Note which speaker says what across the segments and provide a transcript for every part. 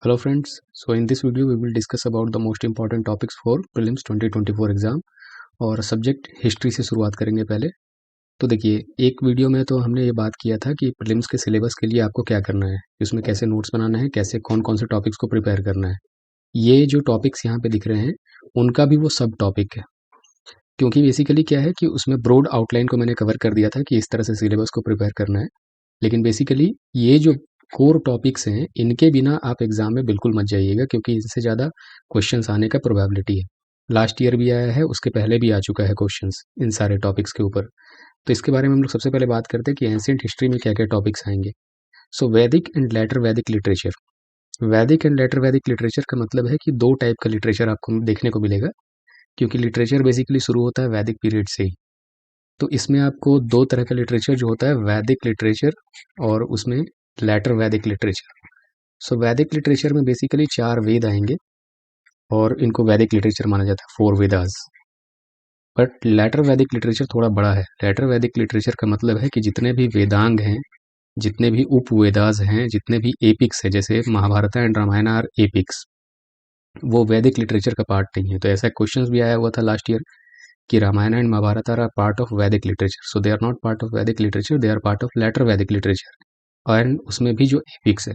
Speaker 1: Hello friends, so in this video we will discuss about the most important topics for prelims 2024 exam. और subject history से शुरुआत करेंगे पहले। तो देखिए, एक वीडियो में तो हमने ये बात किया था कि प्रीलिम्स के सिलेबस के लिए आपको क्या करना है, उसमें कैसे नोट्स बनाना है, कैसे कौन कौन से टॉपिक्स को प्रिपेयर करना है। ये जो टॉपिक्स यहाँ पे दिख रहे हैं उनका भी वो सब टॉपिक है, क्योंकि बेसिकली क्या है कि उसमें ब्रॉड आउटलाइन को मैंने कवर कर दिया था कि इस तरह से सिलेबस को प्रिपेयर करना है। लेकिन बेसिकली ये जो कोर टॉपिक्स हैं इनके बिना आप एग्जाम में बिल्कुल मत जाइएगा, क्योंकि इनसे ज़्यादा क्वेश्चंस आने का प्रोबेबिलिटी है। लास्ट ईयर भी आया है, उसके पहले भी आ चुका है क्वेश्चंस इन सारे टॉपिक्स के ऊपर। तो इसके बारे में हम लोग सबसे पहले बात करते हैं कि एंशिएंट हिस्ट्री में क्या क्या टॉपिक्स आएंगे। सो वैदिक एंड लेटर वैदिक लिटरेचर। वैदिक एंड लेटर वैदिक लिटरेचर का मतलब है कि दो टाइप का लिटरेचर आपको देखने को मिलेगा, क्योंकि लिटरेचर बेसिकली शुरू होता है वैदिक पीरियड से ही। तो इसमें आपको दो तरह का लिटरेचर जो होता है, वैदिक लिटरेचर और उसमें लेटर वैदिक लिटरेचर। सो वैदिक लिटरेचर में बेसिकली 4 वेद आएंगे और इनको वैदिक लिटरेचर माना जाता है, 4 Vedas. But later Vedic literature थोड़ा बड़ा है। लेटर वैदिक लिटरेचर का मतलब है कि जितने भी वेदांग हैं, जितने भी उपवेदास हैं, जितने भी एपिक्स हैं, जैसे Mahabharata and Ramayana are epics, वो वैदिक लिटरेचर का पार्ट नहीं है। तो ऐसा क्वेश्चन भी आया हुआ था लास्ट ईयर कि Ramayana and Mahabharata are part of Vedic literature. So they are not part of Vedic literature, they are part of later Vedic literature. And उसमें भी जो एपिक्स है,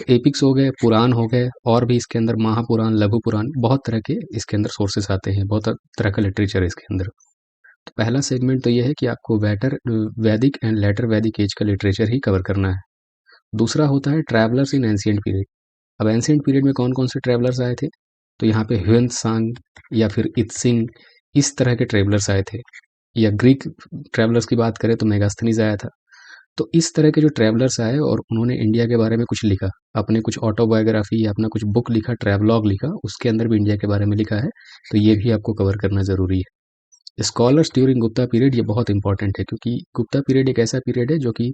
Speaker 1: एपिक्स हो गए, पुराण हो गए, और भी इसके अंदर महापुराण, लघु पुराण, बहुत तरह के इसके अंदर सोर्सेस आते हैं, बहुत तरह का लिटरेचर है इसके अंदर। तो पहला सेगमेंट तो ये है कि आपको वैदिक एंड लेटर वैदिक एज का लिटरेचर ही कवर करना है। दूसरा होता है ट्रैवलर्स इन एंशिएंट पीरियड। अब एंशिएंट पीरियड में कौन कौन से ट्रैवलर्स आए थे, तो यहाँ पे ह्वेन सांग या फिर इत्सिंग, इस तरह के ट्रैवलर्स आए थे। या ग्रीक ट्रैवलर्स की बात करें तो मेगास्थनीज आया था। तो इस तरह के जो ट्रैवलर्स आए और उन्होंने इंडिया के बारे में कुछ लिखा, अपने कुछ ऑटोबायोग्राफी या अपना कुछ बुक लिखा, ट्रैवलॉग लिखा, उसके अंदर भी इंडिया के बारे में लिखा है। तो ये भी आपको कवर करना ज़रूरी है। स्कॉलर्स ड्यूरिंग गुप्ता पीरियड, ये बहुत इंपॉर्टेंट है, क्योंकि गुप्ता पीरियड एक ऐसा पीरियड है जो कि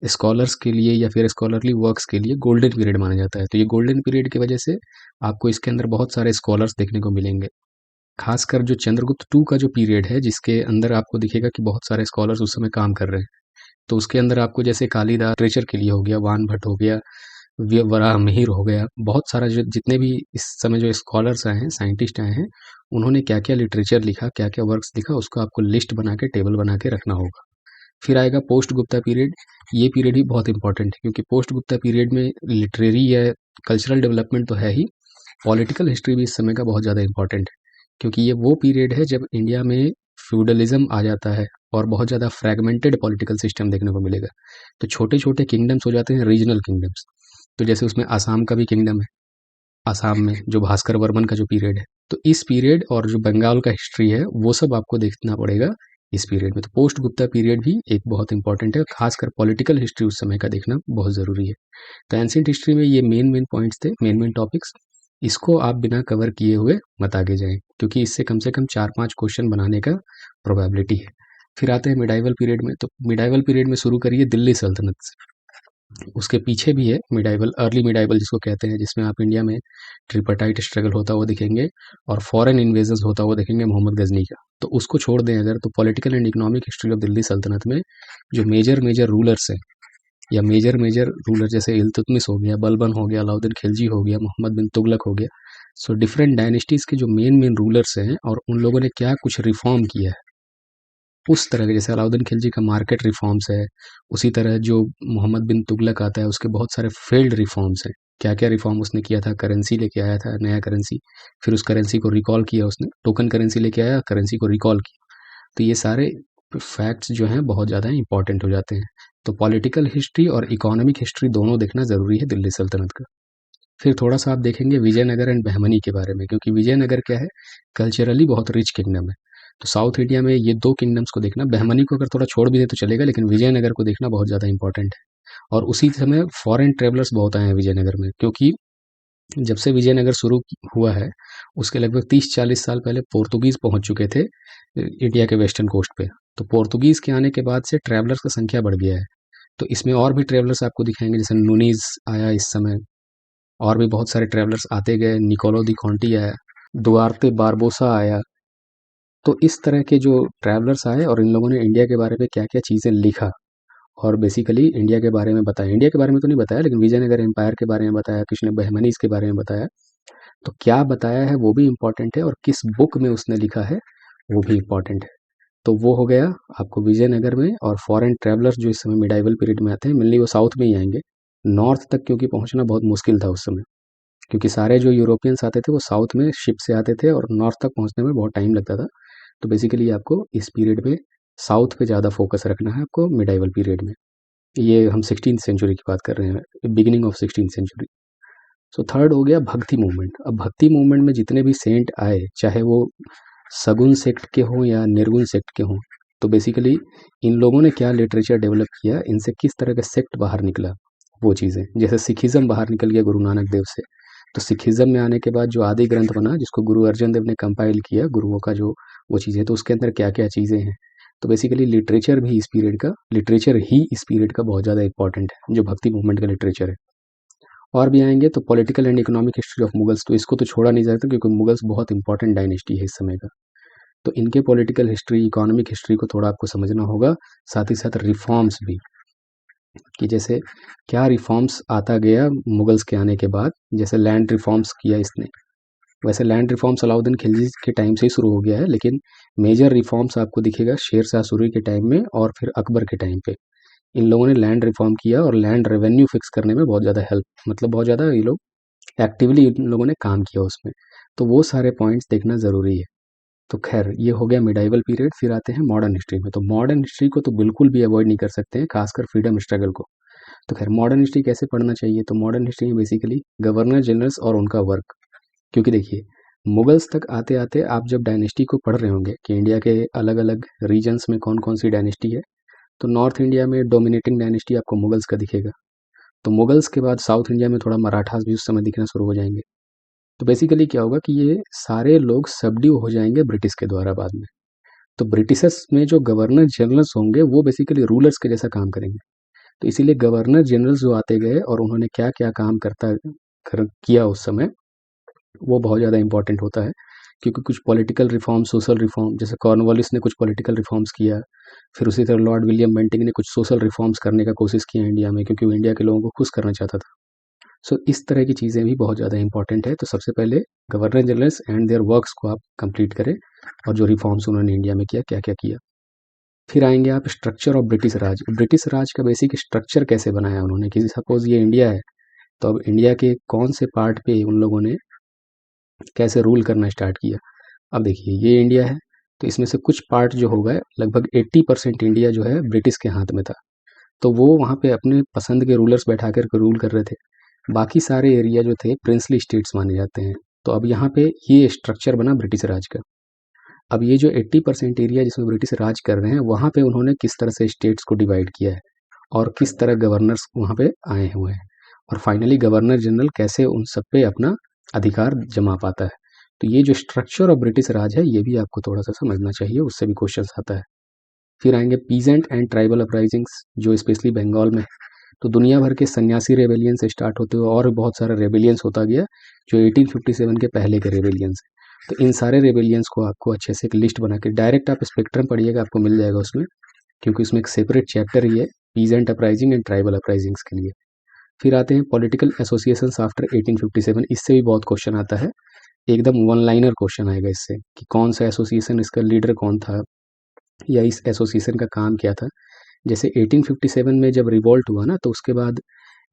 Speaker 1: स्कॉलर्स के लिए या फिर स्कॉलरली वर्क्स के लिए गोल्डन पीरियड माना जाता है। तो ये गोल्डन पीरियड की वजह से आपको इसके अंदर बहुत सारे स्कॉलर्स देखने को मिलेंगे। खासकर जो चंद्रगुप्त टू का जो पीरियड है, जिसके अंदर आपको दिखेगा कि बहुत सारे स्कॉलर्स उस समय काम कर रहे हैं। तो उसके अंदर आपको जैसे कालिदास लिटरेचर के लिए हो गया, वान भट्ट हो गया, वराह मिहिर हो गया, बहुत सारा जो जितने भी इस समय जो स्कॉलर्स आए हैं, साइंटिस्ट आए हैं, उन्होंने क्या क्या लिटरेचर लिखा, क्या क्या वर्क्स लिखा, उसको आपको लिस्ट बना के, टेबल बना के रखना होगा। फिर आएगा पोस्ट गुप्ता पीरियड। ये पीरियड भी बहुत इंपॉर्टेंट है, क्योंकि पोस्ट गुप्ता पीरियड में लिटरेरी या कल्चरल डेवलपमेंट तो है ही, पॉलिटिकल हिस्ट्री भी इस समय का बहुत ज़्यादा इंपॉर्टेंट है। क्योंकि ये वो पीरियड है जब इंडिया में फ्यूडलिज्म आ जाता है और बहुत ज़्यादा फ्रैगमेंटेड पॉलिटिकल सिस्टम देखने को मिलेगा। तो छोटे छोटे किंगडम्स हो जाते हैं, रीजनल किंगडम्स। तो जैसे उसमें आसाम का भी किंगडम है, आसाम में जो भास्कर वर्मन का जो पीरियड है। तो इस पीरियड और जो बंगाल का हिस्ट्री है, वो सब आपको देखना पड़ेगा इस पीरियड में। तो पोस्ट गुप्ता पीरियड भी एक बहुत इंपॉर्टेंट है, खासकर पॉलिटिकल हिस्ट्री उस समय का देखना बहुत ज़रूरी है। तो एंशिएंट हिस्ट्री में ये मेन मेन पॉइंट्स थे, मेन मेन टॉपिक्स। इसको आप बिना कवर किए हुए मत आगे जाएं, क्योंकि इससे कम से कम 4-5 क्वेश्चन बनाने का प्रोबेबिलिटी है। फिर आते हैं मिडाइवल पीरियड में। तो मिडाइवल पीरियड में शुरू करिए दिल्ली सल्तनत से। उसके पीछे भी है मिडाइवल, अर्ली मिडाइवल जिसको कहते हैं, जिसमें आप इंडिया में ट्रिपाटाइट स्ट्रगल होता हुआ दिखेंगे और फॉरेन इन्वेजन्स होता हुआ देखेंगे मोहम्मद गजनी का। तो उसको छोड़ दें अगर, तो political and economic history of Delhi सल्तनत में जो मेजर मेजर रूलर्स हैं, या मेजर मेजर रूलर जैसे इल्तुतमिश हो गया, बलबन हो गया, अलाउद्दीन खिलजी हो गया, मोहम्मद बिन तुगलक हो गया। सो डिफरेंट डायनेस्टीज के जो मेन मेन रूलर्स हैं और उन लोगों ने क्या कुछ रिफॉर्म किया है, उस तरह के, जैसे अलाउद्दीन खिलजी का मार्केट रिफॉर्म्स है, उसी तरह जो मोहम्मद बिन तुगलक आता है उसके बहुत सारे फेल्ड रिफॉर्म्स हैं। क्या क्या रिफॉर्म उसने किया था, करेंसी लेके आया था, नया करेंसी, फिर उस करेंसी को रिकॉल किया उसने, टोकन करेंसी लेके आया, करेंसी को रिकॉल किया। तो ये सारे फैक्ट्स जो हैं बहुत ज़्यादा इंपॉर्टेंट हो जाते हैं। तो पॉलिटिकल हिस्ट्री और इकोनॉमिक हिस्ट्री दोनों देखना ज़रूरी है दिल्ली सल्तनत का। फिर थोड़ा सा आप देखेंगे विजयनगर एंड बहमनी के बारे में, क्योंकि विजयनगर क्या है, कल्चरली बहुत रिच किंगडम है। तो साउथ इंडिया में ये दो किंगडम्स को देखना, बहमनी को अगर थोड़ा छोड़ भी दे तो चलेगा, लेकिन विजयनगर को देखना बहुत ज़्यादा इंपॉर्टेंट है। और उसी समय फॉरेन ट्रेवलर्स बहुत आए हैं विजयनगर में, क्योंकि जब से विजयनगर शुरू हुआ है उसके लगभग 30-40 साल पहले पोर्तुगीज़ पहुंच चुके थे इंडिया के वेस्टर्न कोस्ट पे। तो पोर्तुगीज़ के आने के बाद से ट्रैवलर्स का संख्या बढ़ गया है। तो इसमें और भी ट्रैवलर्स आपको दिखाएंगे, जैसे नूनीज आया इस समय, और भी बहुत सारे ट्रैवलर्स आते गए, निकोलो दी कॉन्टी आया, दुआर्ते बारबोसा आया। तो इस तरह के जो ट्रैवलर्स आए और इन लोगों ने इंडिया के बारे में क्या क्या चीज़ें लिखा, और बेसिकली इंडिया के बारे में बताया। इंडिया के बारे में तो नहीं बताया, लेकिन विजयनगर एम्पायर के बारे में बताया, कृष्ण बहमनीज के बारे में बताया। तो क्या बताया है वो भी इम्पोर्टेंट है, और किस बुक में उसने लिखा है वो भी इम्पोर्टेंट है। तो वो हो गया आपको विजयनगर में। और फॉरेन ट्रैवलर्स जो इस समय मिडाइवल पीरियड में आते हैं, मेनली वो साउथ में ही आएंगे। नॉर्थ तक क्योंकि पहुंचना बहुत मुश्किल था उस समय, क्योंकि सारे जो यूरोपियंस आते थे वो साउथ में शिप से आते थे और नॉर्थ तक पहुंचने में बहुत टाइम लगता था। तो बेसिकली आपको इस पीरियड में साउथ पे ज़्यादा फोकस रखना है आपको मिडाइवल पीरियड में। ये हम 16th सेंचुरी की बात कर रहे हैं, beginning of 16th century. So third हो गया भक्ति मूवमेंट। अब भक्ति मूवमेंट में जितने भी सेंट आए, चाहे वो सगुन सेक्ट के हों या निर्गुण सेक्ट के हों, तो बेसिकली इन लोगों ने क्या लिटरेचर डेवलप किया, इनसे किस तरह का सेक्ट बाहर निकला, वो चीज़ें। जैसे सिखिज़्म बाहर निकल गया गुरु नानक देव से, तो सिखिज़्म में आने के बाद जो आदि ग्रंथ बना, जिसको गुरु अर्जन देव ने कंपाइल किया, गुरुओं का जो वो चीज़ें, तो उसके अंदर क्या क्या चीज़ें हैं। तो बेसिकली लिटरेचर ही इस पीरियड का बहुत ज़्यादा इंपॉर्टेंट है, जो भक्ति मूवमेंट का लिटरेचर है। और भी आएंगे तो political and economic history of Mughals, तो इसको तो छोड़ा नहीं जा सकता, क्योंकि मुगल्स बहुत इंपॉर्टेंट डायनेस्टी है इस समय का। तो इनके पॉलिटिकल हिस्ट्री, इकोनॉमिक हिस्ट्री को थोड़ा आपको समझना होगा। साथ ही साथ रिफॉर्म्स भी, कि जैसे क्या रिफॉर्म्स आता गया मुगल्स के आने के बाद। जैसे लैंड रिफॉर्म्स किया इसने, वैसे लैंड रिफॉर्म्स अलाउद्दीन खिलजी के टाइम से ही शुरू हो गया है, लेकिन मेजर रिफॉर्म्स आपको दिखेगा शेर शाह सूरी के टाइम में और फिर अकबर के टाइम पे। इन लोगों ने लैंड रिफॉर्म किया और लैंड रेवेन्यू फिक्स करने में बहुत ज़्यादा हेल्प, मतलब बहुत ज़्यादा ये लोग एक्टिवली इन लोगों ने काम किया उसमें। तो वो सारे पॉइंट्स देखना ज़रूरी है। तो खैर ये हो गया मिडाइवल पीरियड। फिर आते हैं मॉडर्न हिस्ट्री में। तो मॉडर्न हिस्ट्री को तो बिल्कुल भी अवॉइड नहीं कर सकते हैं, खासकर फ्रीडम स्ट्रगल को। तो खैर मॉडर्न हिस्ट्री कैसे पढ़ना चाहिए, तो मॉडर्न हिस्ट्री में बेसिकली गवर्नर जनरल्स और उनका वर्क। क्योंकि देखिए मुगल्स तक आते आते आप जब डायनेस्टी को पढ़ रहे होंगे कि इंडिया के अलग अलग रीजन्स में कौन कौन सी डायनेस्टी है, तो नॉर्थ इंडिया में डोमिनेटिंग डायनेस्टी आपको मुगल्स का दिखेगा। तो मुगल्स के बाद साउथ इंडिया में थोड़ा मराठास भी उस समय दिखना शुरू हो जाएंगे। तो बेसिकली क्या होगा कि ये सारे लोग सबड्यू हो जाएंगे ब्रिटिश के द्वारा बाद में। तो ब्रिटिशर्स में जो गवर्नर जनरल्स होंगे वो बेसिकली रूलर्स के जैसा काम करेंगे। तो इसीलिए गवर्नर जनरल्स जो आते गए और उन्होंने क्या क्या काम किया उस समय, वो बहुत ज़्यादा इंपॉर्टेंट होता है। क्योंकि कुछ पॉलिटिकल रिफॉर्म, सोशल रिफॉर्म, जैसे कॉर्नवालिस ने कुछ पॉलिटिकल रिफॉर्म्स किया, फिर उसी तरह लॉर्ड विलियम बेंटिंग ने कुछ सोशल रिफॉर्म्स करने का कोशिश किया इंडिया में, क्योंकि वो इंडिया के लोगों को खुश करना चाहता था। सो इस तरह की चीज़ें भी बहुत ज़्यादा इंपॉर्टेंट है। तो सबसे पहले governor generals and there works को आप कंप्लीट करें, और जो रिफॉर्म्स उन्होंने इंडिया में किया, क्या क्या किया। फिर आएंगे आप structure of British Raj. British Raj का बेसिक स्ट्रक्चर कैसे बनाया उन्होंने, कि सपोज ये इंडिया है, तो अब इंडिया के कौन से पार्ट पे उन लोगों ने कैसे रूल करना स्टार्ट किया। अब देखिए ये इंडिया है, तो इसमें से कुछ पार्ट जो होगा, लगभग 80% इंडिया जो है ब्रिटिश के हाथ में था। तो वो वहाँ पे अपने पसंद के रूलर्स बैठा कर रूल कर रहे थे। बाकी सारे एरिया जो थे प्रिंसली स्टेट्स माने जाते हैं। तो अब यहाँ पे ये स्ट्रक्चर बना ब्रिटिश राज का। अब ये जो 80% एरिया जिसमें ब्रिटिश राज कर रहे हैं, वहाँ पे उन्होंने किस तरह से स्टेट्स को डिवाइड किया है, और किस तरह गवर्नर्स वहाँ पे आए हुए हैं, और फाइनली गवर्नर जनरल कैसे उन सब पे अपना अधिकार जमा पाता है। तो ये जो स्ट्रक्चर ऑफ ब्रिटिश राज है, ये भी आपको थोड़ा सा समझना चाहिए, उससे भी क्वेश्चन आता है। फिर आएंगे पीजेंट एंड ट्राइबल अपराइजिंग्स, जो स्पेशली बंगाल में है। तो दुनिया भर के सन्यासी रेबेलियन से स्टार्ट होते हुए और बहुत सारा रेबेलियंस होता गया, जो 1857 के पहले के रेबेलियंस हैं। तो इन सारे रेबेलियंस को आपको अच्छे से एक लिस्ट बना के, डायरेक्ट आप स्पेक्ट्रम पढ़िएगा, आपको मिल जाएगा उसमें, क्योंकि उसमें एक सेपरेट चैप्टर ही है peasant uprising and tribal uprisings के लिए। फिर आते हैं पॉलिटिकल एसोसिएशन आफ्टर 1857। इससे भी बहुत क्वेश्चन आता है, एकदम वन लाइनर क्वेश्चन आएगा इससे, कि कौन सा एसोसिएशन, इसका लीडर कौन था, या इस एसोसिएशन का काम क्या था। जैसे 1857 में जब रिवॉल्ट हुआ ना, तो उसके बाद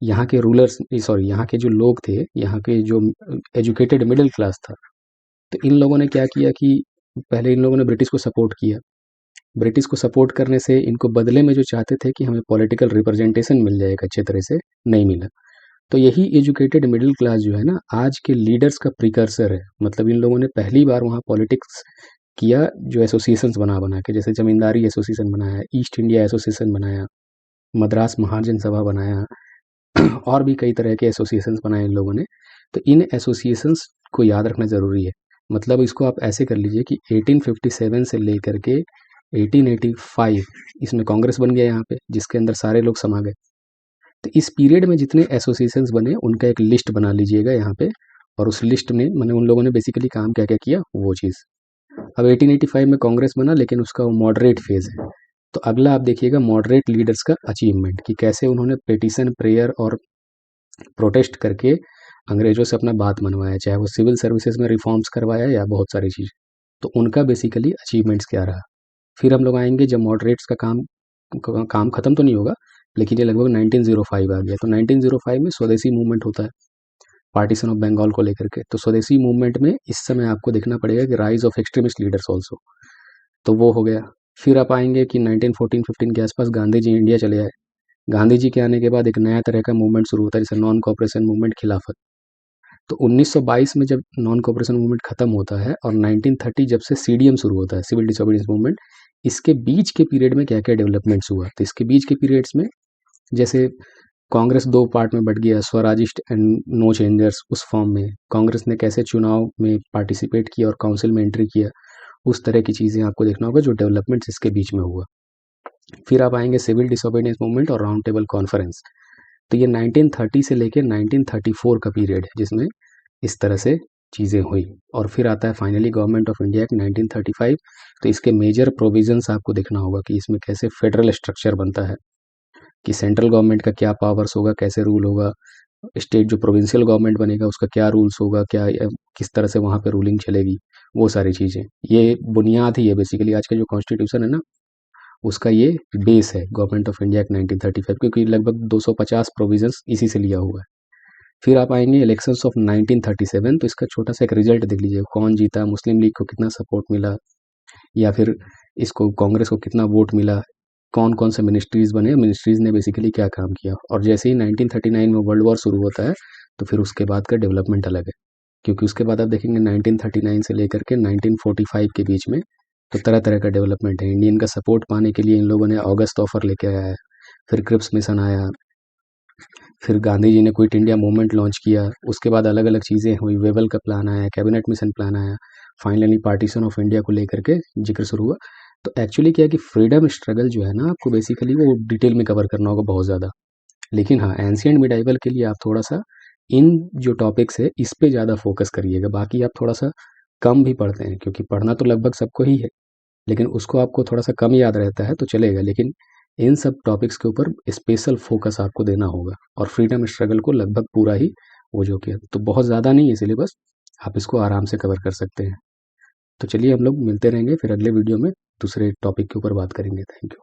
Speaker 1: यहाँ के रूलर्स, सॉरी यहाँ के जो लोग थे, यहाँ के जो एजुकेटेड मिडिल क्लास था, तो इन लोगों ने क्या किया कि पहले इन लोगों ने ब्रिटिश को सपोर्ट किया। ब्रिटिश को सपोर्ट करने से इनको बदले में जो चाहते थे कि हमें पॉलिटिकल रिप्रेजेंटेशन मिल जाए एक अच्छे तरह से, नहीं मिला। तो यही एजुकेटेड मिडिल क्लास जो है ना, आज के लीडर्स का प्रिकर्सर है। मतलब इन लोगों ने पहली बार वहाँ पॉलिटिक्स किया, जो एसोसिएशंस बना बना के, जैसे जमींदारी एसोसिएशन बनाया, ईस्ट इंडिया एसोसिएशन बनाया, मद्रास महाजन सभा बनाया, और भी कई तरह के एसोसिएशंस बनाए इन लोगों ने। तो इन एसोसिएशंस को याद रखना ज़रूरी है। मतलब इसको आप ऐसे कर लीजिए कि 1857 से लेकर के 1885 इसमें कांग्रेस बन गया यहाँ पे, जिसके अंदर सारे लोग समा गए। तो इस पीरियड में जितने एसोसिएशंस बने, उनका एक लिस्ट बना लीजिएगा यहाँ पे, और उस लिस्ट में मैंने उन लोगों ने बेसिकली काम क्या क्या किया वो चीज़। अब 1885 में कांग्रेस बना, लेकिन उसका वो मॉडरेट फेज़ है। तो अगला आप देखिएगा मॉडरेट लीडर्स का अचीवमेंट, कि कैसे उन्होंने पिटीशन, प्रेयर और प्रोटेस्ट करके अंग्रेजों से अपना बात मनवाया, चाहे वो सिविल सर्विसेज में रिफॉर्म्स करवाया या बहुत सारी चीज़। तो उनका बेसिकली अचीवमेंट्स क्या रहा। फिर हम लोग आएंगे जब मॉडरेट्स का काम खत्म तो नहीं होगा, लेकिन ये लगभग 1905 आ गया। तो 1905 में स्वदेशी मूवमेंट होता है पार्टीशन ऑफ बंगाल को लेकर के। तो स्वदेशी मूवमेंट में इस समय आपको देखना पड़ेगा कि rise of extremist leaders also, तो वो हो गया। फिर आप आएंगे कि 1914-15 के आसपास गांधी जी इंडिया चले आए। गांधी जी के आने के बाद एक नया तरह का मूवमेंट शुरू होता है, जैसे नॉन कॉपरेशन मूवमेंट, खिलाफत। तो 1922 में जब नॉन कॉपरेशन मूवमेंट खत्म होता है और 1930 जब से सीडीएम शुरू होता है, सिविल डिसोबीडियंस मूवमेंट, इसके बीच के पीरियड में क्या क्या डेवलपमेंट्स हुआ। तो इसके बीच के पीरियड्स में जैसे कांग्रेस दो पार्ट में बट गया, स्वराजिस्ट एंड नो चेंजर्स, उस फॉर्म में कांग्रेस ने कैसे चुनाव में पार्टिसिपेट किया और काउंसिल में एंट्री किया, उस तरह की चीज़ें आपको देखना होगा जो डेवलपमेंट्स इसके बीच में हुआ। फिर आप आएंगे सिविल डिसोबीडियंस मूवमेंट और राउंड टेबल कॉन्फ्रेंस। तो ये 1930 से लेकर 1934 का पीरियड है जिसमें इस तरह से चीज़ें हुई। और फिर आता है finally government of India act 1935। तो इसके मेजर प्रोविजंस आपको देखना होगा कि इसमें कैसे फेडरल स्ट्रक्चर बनता है, कि सेंट्रल गवर्नमेंट का क्या पावर्स होगा, कैसे रूल होगा, स्टेट जो प्रोविंशियल गवर्नमेंट बनेगा उसका क्या रूल्स होगा, क्या किस तरह से वहाँ पे रूलिंग चलेगी, वो सारी चीज़ें। ये बुनियाद ही है बेसिकली आज का जो कॉन्स्टिट्यूशन है ना, उसका ये बेस है गवर्नमेंट ऑफ इंडिया एक्ट 1935, क्योंकि लगभग 250 प्रोविजंस इसी से लिया हुआ है। फिर आप आएंगे इलेक्शंस ऑफ 1937। तो इसका छोटा सा एक रिजल्ट देख लीजिए, कौन जीता, मुस्लिम लीग को कितना सपोर्ट मिला, या फिर इसको कांग्रेस को कितना वोट मिला, कौन कौन से मिनिस्ट्रीज बने, मिनिस्ट्रीज ने बेसिकली क्या काम किया। और जैसे ही 1939 में वर्ल्ड वॉर शुरू होता है तो फिर उसके बाद का डेवलपमेंट अलग है, क्योंकि उसके बाद आप देखेंगे 1939 से लेकर के 1945 के बीच में तो तरह तरह का डेवलपमेंट है। इंडियन का सपोर्ट पाने के लिए इन लोगों ने अगस्त ऑफर लेके आया है, फिर क्रिप्स मिशन आया, फिर गांधी जी ने क्विट इंडिया मूवमेंट लॉन्च किया, उसके बाद अलग अलग चीज़ें हुई, वेबल का प्लान आया, कैबिनेट मिशन प्लान आया, फाइनली पार्टीशन ऑफ इंडिया को लेकर के जिक्र शुरू हुआ। तो एक्चुअली क्या है कि फ्रीडम स्ट्रगल जो है ना, आपको बेसिकली वो डिटेल में कवर करना होगा बहुत ज़्यादा। लेकिन हाँ, एंशियंट मिडाइवल के लिए आप थोड़ा सा इन जो टॉपिक्स है इस पे ज़्यादा फोकस करिएगा। बाकी आप थोड़ा सा कम भी पढ़ते हैं, क्योंकि पढ़ना तो लगभग सबको ही है, लेकिन उसको आपको थोड़ा सा कम याद रहता है तो चलेगा। लेकिन इन सब टॉपिक्स के ऊपर स्पेशल फोकस आपको देना होगा, और फ्रीडम स्ट्रगल को लगभग पूरा ही वो जो किया, तो बहुत ज़्यादा नहीं है सिलेबस, आप इसको आराम से कवर कर सकते हैं। तो चलिए हम लोग मिलते रहेंगे फिर अगले वीडियो में दूसरे टॉपिक के ऊपर बात करेंगे। Thank you.